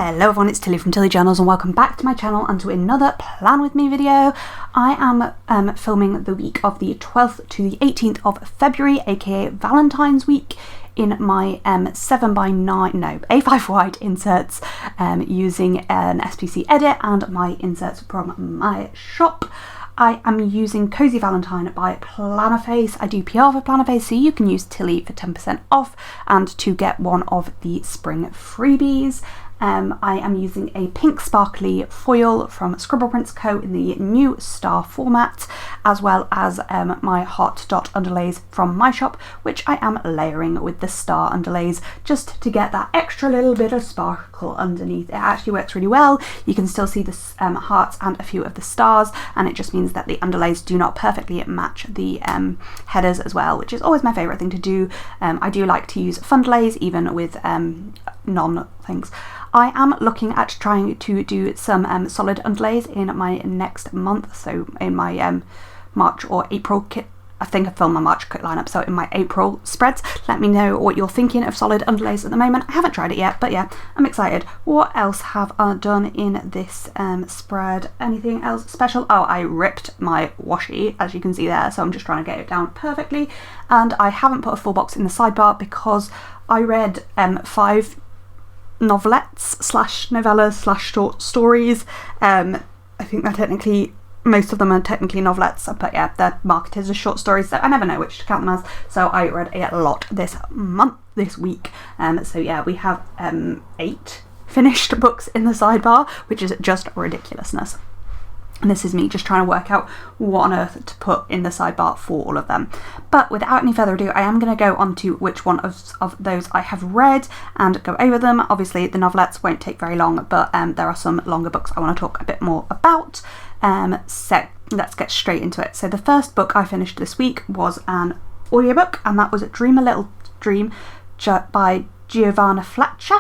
Hello everyone, it's Tilly from Tilly Journals and welcome back to my channel and to another Plan With Me video. I am filming the week of the 12th to the 18th of February, aka Valentine's week, in my A5 wide inserts using an SPC edit and my inserts from my shop. I am using Cosy Valentine by Plannerface. I do PR for Plannerface, so you can use Tilly for 10% off and to get one of the spring freebies. I am using a pink sparkly foil from Scribble Prints Co. in the new star format, as well as my hot dot underlays from my shop, which I am layering with the star underlays just to get that extra little bit of sparkle underneath. It actually works really well. You can still see the hearts and a few of the stars, and it just means that the underlays do not perfectly match the headers as well, which is always my favourite thing to do. I do like to use fundlays even with non-things. I am looking at trying to do some solid underlays in my next month, so in my March or April kit. I think I filmed my March kit lineup, so in my April spreads. Let me know what you're thinking of solid underlays at the moment. I haven't tried it yet, but yeah, I'm excited. What else have I done in this spread? Anything else special? Oh, I ripped my washi, as you can see there, so I'm just trying to get it down perfectly. And I haven't put a full box in the sidebar because I read 5 novelettes slash novellas slash short stories. I think they're technically, most of them are technically novelettes, but yeah, they're marketed as short stories, so I never know which to count them as. So I read a lot this week. So yeah, we have 8 finished books in the sidebar, which is just ridiculousness. And this is me just trying to work out what on earth to put in the sidebar for all of them. But without any further ado, I am going to go on to which one of those I have read and go over them. Obviously, the novelettes won't take very long, but there are some longer books I want to talk a bit more about. So let's get straight into it. So the first book I finished this week was an audiobook, and that was Dream a Little Dream by Giovanna Fletcher.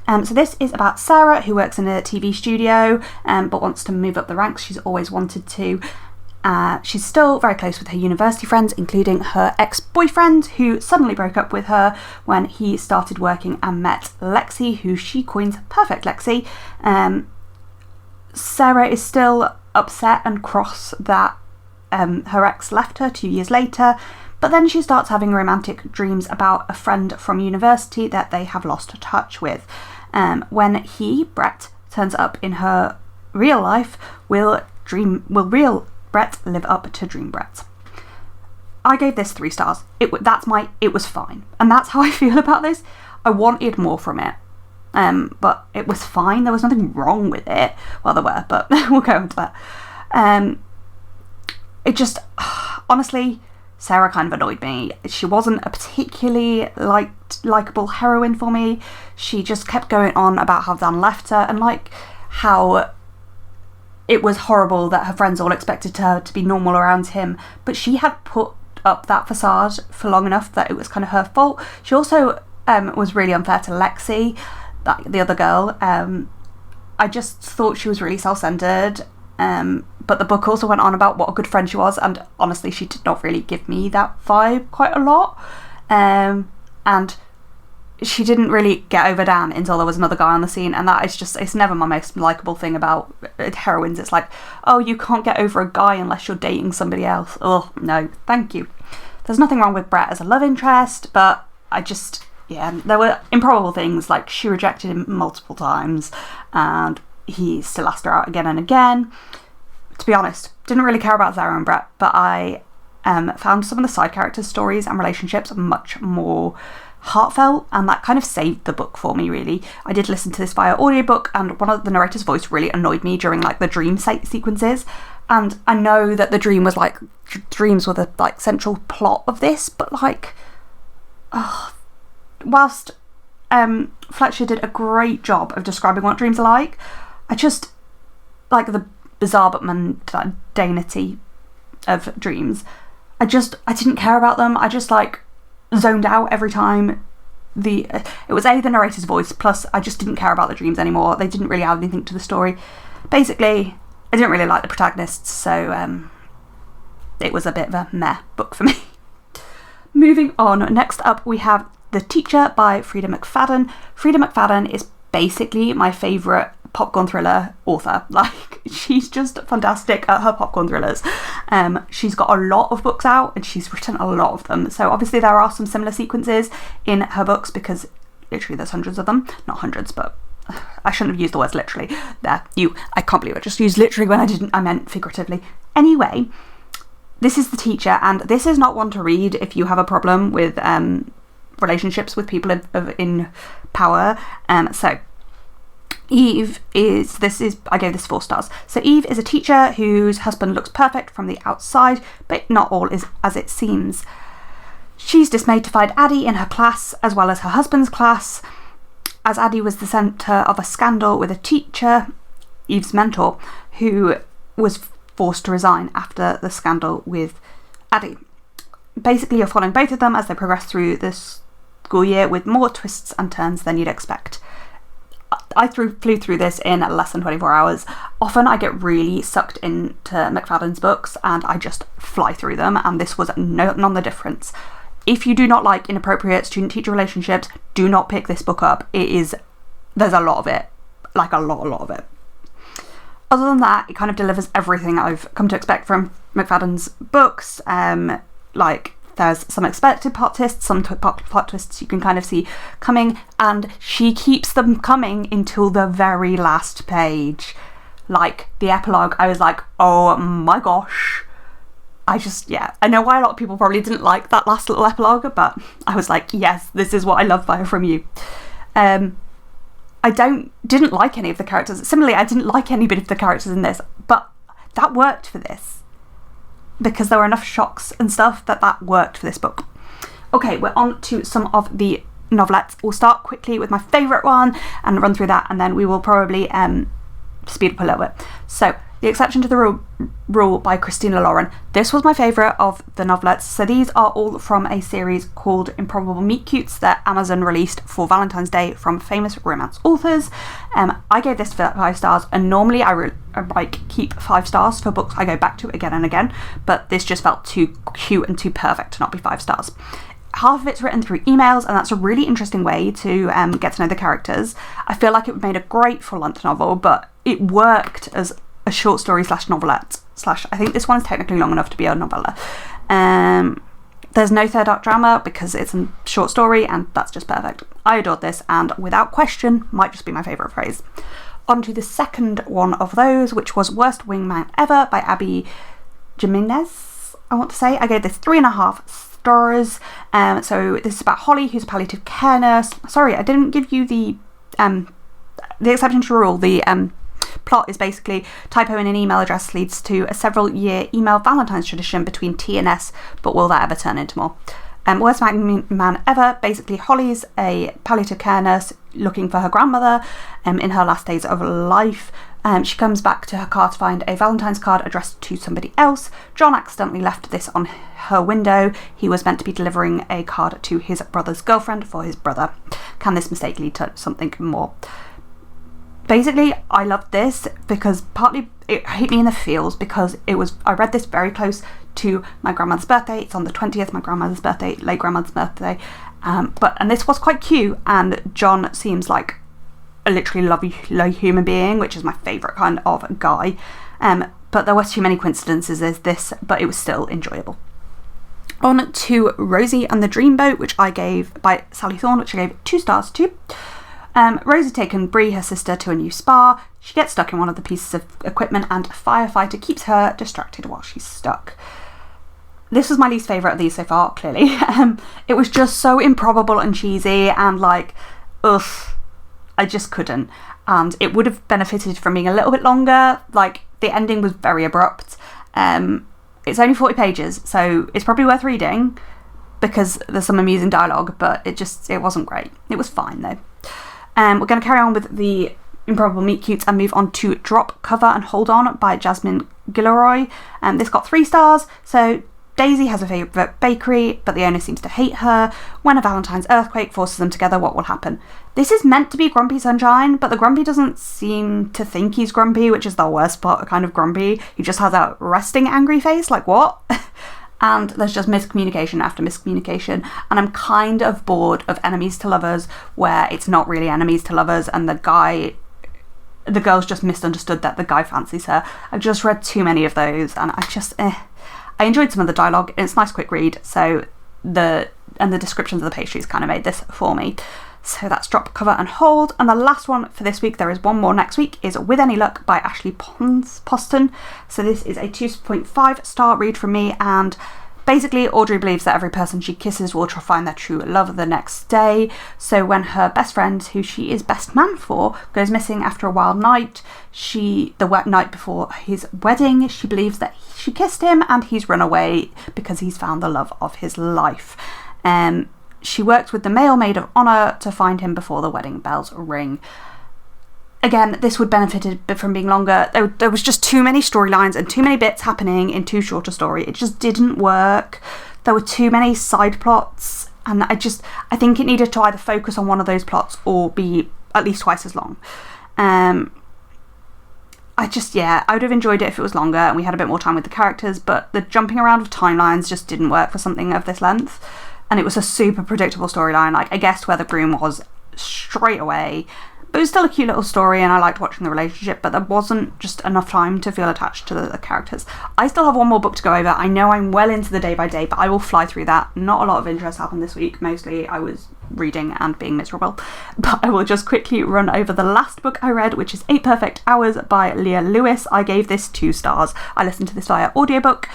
So this is about Sarah, who works in a TV studio but wants to move up the ranks. She's always wanted to. She's still very close with her university friends, including her ex-boyfriend, who suddenly broke up with her when he started working and met Lexi, who she coins Perfect Lexi. Sarah is still upset and cross that her ex left her 2 years later, but then she starts having romantic dreams about a friend from university that they have lost touch with. When Brett, turns up in her real life, will real Brett live up to Dream Brett? I gave this 3 stars. It was fine, and that's how I feel about this. I wanted more from it, but it was fine. There was nothing wrong with it. Well, there were, but we'll go into that. It just, honestly, Sarah kind of annoyed me. She wasn't a particularly likeable heroine for me. She just kept going on about how Dan left her and like how it was horrible that her friends all expected her to be normal around him, but she had put up that facade for long enough that it was kind of her fault. She also was really unfair to Lexi, the other girl. I just thought she was really self-centered. But the book also went on about what a good friend she was, and honestly she did not really give me that vibe quite a lot. And she didn't really get over Dan until there was another guy on the scene, and that is just, it's never my most likeable thing about heroines. It's like, oh, you can't get over a guy unless you're dating somebody else. Oh, no, thank you. There's nothing wrong with Brett as a love interest, but yeah, there were improbable things, like she rejected him multiple times, and he still asked her out again and again. To be honest, didn't really care about Sarah and Brett, but I found some of the side characters' stories and relationships much more heartfelt, and that kind of saved the book for me, really. I did listen to this via audiobook, and one of the narrator's voice really annoyed me during like the dream sequences. And I know that the dream was like, dreams were the like central plot of this, but like, whilst Fletcher did a great job of describing what dreams are like, I just like the bizarre but mundanity of dreams. I didn't care about them. I just like zoned out every time it was the narrator's voice, plus I just didn't care about the dreams anymore. They didn't really add anything to the story. Basically, I didn't really like the protagonists, so it was a bit of a meh book for me. Moving on, next up we have The Teacher by Frida McFadden. Frida McFadden is basically my favourite popcorn thriller author. Like, she's just fantastic at her popcorn thrillers. She's got a lot of books out and she's written a lot of them. So obviously there are some similar sequences in her books because literally there's hundreds of them. Not hundreds, but I shouldn't have used the words literally. I can't believe I just used literally when I meant figuratively. Anyway, this is The Teacher, and this is not one to read if you have a problem with relationships with people in power. So Eve I gave this 4 stars. So Eve is a teacher whose husband looks perfect from the outside, but not all is as it seems. She's dismayed to find Addie in her class as well as her husband's class, as Addie was the centre of a scandal with a teacher, Eve's mentor, who was forced to resign after the scandal with Addie. Basically, you're following both of them as they progress through this school year with more twists and turns than you'd expect. I flew through this in less than 24 hours. Often I get really sucked into McFadden's books and I just fly through them, and this was none the difference. If you do not like inappropriate student-teacher relationships, do not pick this book up. There's a lot of it. Like a lot of it. Other than that, it kind of delivers everything I've come to expect from McFadden's books. Like, there's some expected plot twists, some plot twists you can kind of see coming, and she keeps them coming until the very last page. Like, the epilogue, I was like, oh my gosh. I know why a lot of people probably didn't like that last little epilogue, but I was like, yes, this is what I love from you. I didn't like any of the characters. Similarly, I didn't like any bit of the characters in this, but that worked for this. Because there were enough shocks and stuff that worked for this book. Okay, we're on to some of the novelettes. We'll start quickly with my favourite one and run through that, and then we will probably speed up a little bit. So, The Exception to the Rule by Christina Lauren. This was my favourite of the novelettes. So these are all from a series called Improbable Meet-Cutes that Amazon released for Valentine's Day from famous romance authors. I gave this 5 stars, and normally I keep 5 stars for books I go back to again and again, but this just felt too cute and too perfect to not be 5 stars. Half of it's written through emails, and that's a really interesting way to get to know the characters. I feel like it made a great full-length novel, but it worked as a short story / novelette / I think this one's technically long enough to be a novella. There's no third act drama because it's a short story, and that's just perfect. I adored this, and without question might just be my favourite phrase. On to the second one of those, which was Worst Wingman Ever by Abby Jimenez, I want to say. I gave this 3.5 stars. So this is about Holly, who's a palliative care nurse. Sorry, I didn't give you the exception to the rule. The plot is basically typo in an email address leads to a several-year email Valentine's tradition between T and S, but will that ever turn into more? Worst Man Ever, basically Holly's a palliative care nurse looking for her grandmother in her last days of life. She comes back to her car to find a Valentine's card addressed to somebody else. John accidentally left this on her window. He was meant to be delivering a card to his brother's girlfriend for his brother. Can this mistake lead to something more? Basically, I loved this because partly it hit me in the feels because I read this very close to my grandmother's birthday. It's on the 20th, my grandmother's birthday, late grandmother's birthday. And this was quite cute, and John seems like a literally lovely human being, which is my favourite kind of guy. But there were too many coincidences as this, but it was still enjoyable. On to Rosie and the Dreamboat, which I gave by Sally Thorne, which I gave 2 stars to. Rose has taken Bree, her sister, to a new spa. She gets stuck in one of the pieces of equipment, and a firefighter keeps her distracted while she's stuck. This was my least favourite of these so far, clearly. It was just so improbable and cheesy, and I just couldn't. And it would have benefited from being a little bit longer. Like, the ending was very abrupt. It's only 40 pages, so it's probably worth reading because there's some amusing dialogue, but it wasn't great. It was fine, though. We're going to carry on with the Improbable Meet-Cutes and move on to Drop, Cover and Hold On by Jasmine Gilroy. This got 3 stars. So Daisy has a favourite bakery, but the owner seems to hate her. When a Valentine's earthquake forces them together, what will happen? This is meant to be Grumpy Sunshine, but the Grumpy doesn't seem to think he's grumpy, which is the worst part, kind of grumpy. He just has a resting angry face, like what? and there's just miscommunication after miscommunication, and I'm kind of bored of enemies to lovers where it's not really enemies to lovers and the girl's just misunderstood that the guy fancies her. I've just read too many of those, and I enjoyed some of the dialogue. It's a nice quick read, so the descriptions of the pastries kind of made this for me. So that's Drop, Cover and Hold. And the last one for this week, there is one more next week, is With Any Luck by Ashley Poston. So this is a 2.5 star read from me, and basically Audrey believes that every person she kisses will find their true love the next day. So when her best friend, who she is best man for, goes missing after a wild night, the night before his wedding, she believes that she kissed him and he's run away because he's found the love of his life. She works with the male maid of honour to find him before the wedding bells ring. Again, this would benefit from being longer. There was just too many storylines and too many bits happening in too short a story. It just didn't work. There were too many side plots, and I think it needed to either focus on one of those plots or be at least twice as long. I would have enjoyed it if it was longer and we had a bit more time with the characters, but the jumping around of timelines just didn't work for something of this length. And it was a super predictable storyline. Like, I guessed where the groom was straight away, but it was still a cute little story and I liked watching the relationship, but there wasn't just enough time to feel attached to the characters. I still have one more book to go over. I know I'm well into the day by day, but I will fly through that. Not a lot of interest happened this week. Mostly I was reading and being miserable, but I will just quickly run over the last book I read, which is 8 Perfect Hours by Leah Lewis. I gave this 2 stars. I listened to this via audiobook.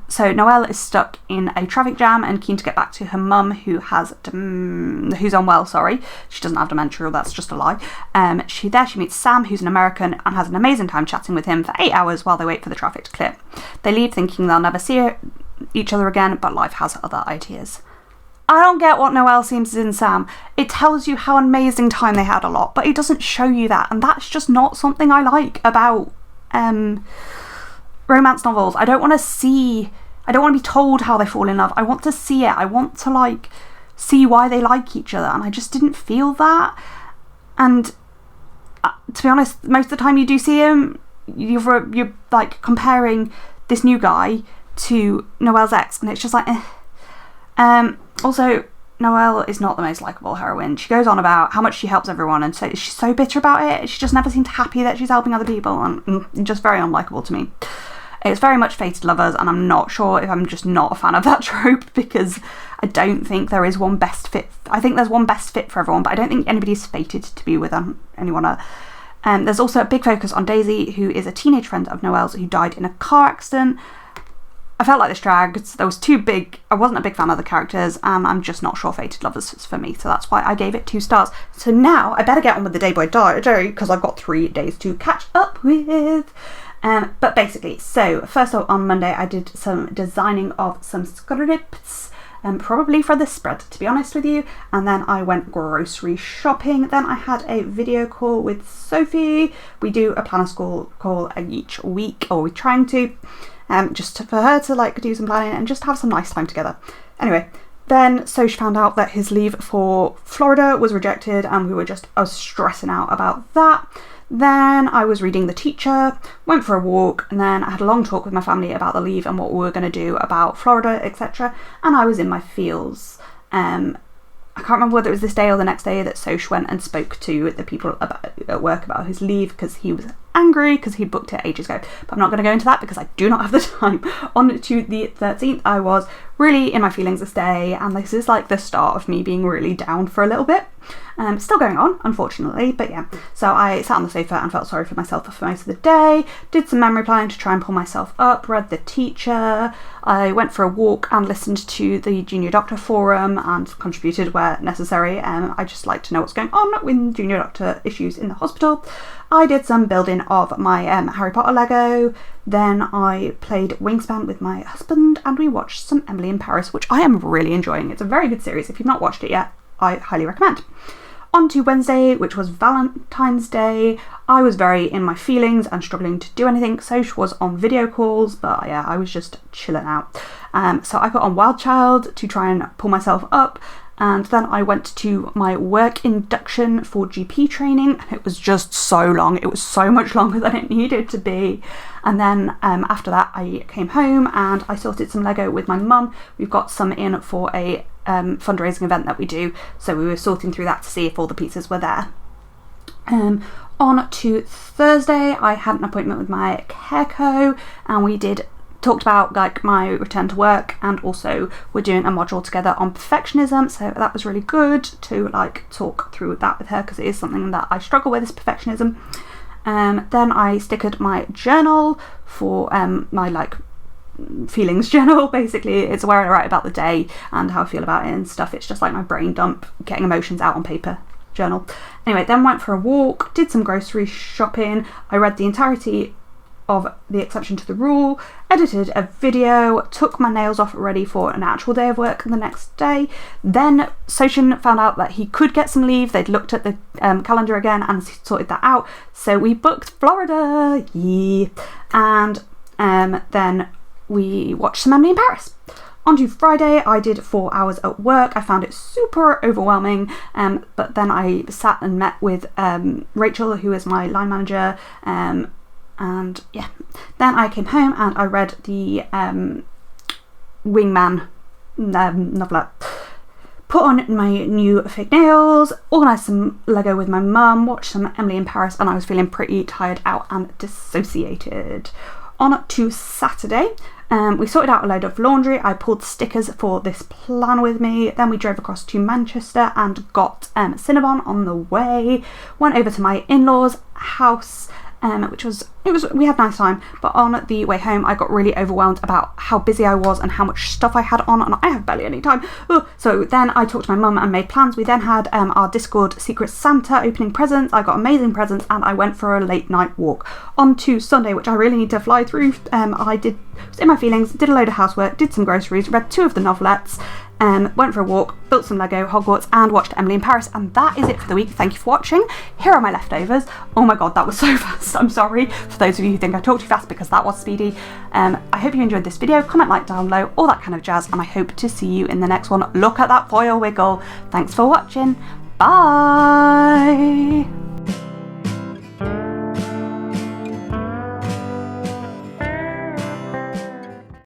So Noelle is stuck in a traffic jam and keen to get back to her mum, who's unwell. She doesn't have dementia, that's just a lie. She meets Sam, who's an American, and has an amazing time chatting with him for 8 hours while they wait for the traffic to clear. They leave thinking they'll never see each other again, but life has other ideas. I don't get what Noelle seems in Sam. It tells you how amazing time they had a lot, but it doesn't show you that, and that's just not something I like about romance novels. I don't want to be told how they fall in love. I want to see it. I want to see why they like each other, and I just didn't feel that. And to be honest, most of the time you do see him, you're like comparing this new guy to Noelle's ex, and it's just like also, Noelle is not the most likeable heroine. She goes on about how much she helps everyone, and so she's so bitter about it. She just never seems happy that she's helping other people, and just very unlikable to me. It's very much fated lovers, and I'm not sure if I'm just not a fan of that trope, because I don't think there is one best fit. I think there's one best fit for everyone, but I don't think anybody's fated to be with anyone. There's also a big focus on Daisy, who is a teenage friend of Noelle's who died in a car accident. I felt like this dragged. There was too big. I wasn't a big fan of the characters, and I'm just not sure fated lovers is for me, so that's why I gave it 2 stars. So now I better get on with the day by day, because I've got 3 days to catch up with. But basically, so first off, on Monday I did some designing of some scripts, probably for the spread, to be honest with you, and then I went grocery shopping. Then I had a video call with Sophie. We do a planner school call each week, or we're trying to, just for her to do some planning and just have some nice time together. Anyway, then Soch found out that his leave for Florida was rejected, and I was stressing out about that. Then I was reading The Teacher, went for a walk, and then I had a long talk with my family about the leave and what we were going to do about Florida, etc. And I was in my feels. I can't remember whether it was this day or the next day that Soch went and spoke to the people at work about his leave, because he was angry because he'd booked it ages ago. But I'm not going to go into that because I do not have the time. On to the 13th, I was really in my feelings this day, and this is the start of me being really down for a little bit. Still going on, unfortunately, but yeah. So I sat on the sofa and felt sorry for myself for most of the day, did some memory planning to try and pull myself up, read The Teacher, I went for a walk and listened to the Junior Doctor forum and contributed where necessary. I just like to know what's going on with Junior Doctor issues in the hospital. I did some building of my Harry Potter Lego, then I played Wingspan with my husband, and we watched some Emily in Paris, which I am really enjoying. It's a very good series. If you've not watched it yet, I highly recommend. On to Wednesday, which was Valentine's Day. I was very in my feelings and struggling to do anything. Soch was on video calls, but yeah, I was just chilling out. So I put on Wild Child to try and pull myself up, and then I went to my work induction for GP training, and it was just so long. It was so much longer than it needed to be. And then after that I came home and I sorted some Lego with my mum. We've got some in for a fundraising event that we do, so we were sorting through that to see if all the pieces were there. On to Thursday, I had an appointment with my care co, and we talked about like my return to work, and also we're doing a module together on perfectionism, so that was really good to like talk through that with her, because it is something that I struggle with, is perfectionism. Then I stickered my journal for my like feelings journal. Basically it's where I write about the day and how I feel about it and stuff. It's just like my brain dump, getting emotions out on paper journal. Anyway, then went for a walk, did some grocery shopping, I read the entirety of The Exception to the Rule, edited a video, took my nails off ready for an actual day of work the next day. Then Soshin found out that he could get some leave. They'd looked at the calendar again and sorted that out, so we booked Florida, yeah. And then we watched some Emily in Paris. On to Friday, I did 4 hours at work. I found it super overwhelming, but then I sat and met with Rachel, who is my line manager, and yeah, then I came home and I read the Wingman novelette, put on my new fake nails, organised some Lego with my mum, watched some Emily in Paris, and I was feeling pretty tired out and dissociated. On to Saturday, we sorted out a load of laundry. I pulled stickers for this plan with me. Then we drove across to Manchester and got Cinnabon on the way. Went over to my in-laws' house, we had a nice time, but on the way home I got really overwhelmed about how busy I was and how much stuff I had on, and I have barely any time. So then I talked to my mum and made plans. We then had our Discord Secret Santa opening presents. I got amazing presents and I went for a late night walk. On to Sunday, which I really need to fly through. I was in my feelings, did a load of housework, did some groceries, read 2 of the novelettes, went for a walk, built some Lego Hogwarts, and watched Emily in Paris. And that is it for the week. Thank you for watching. Here are my leftovers. Oh my god, that was so fast. I'm sorry for those of you who think I talked too fast, because that was speedy. I hope you enjoyed this video. Comment, like, down below, all that kind of jazz, and I hope to see you in the next one. Look at that foil wiggle. Thanks for watching. Bye.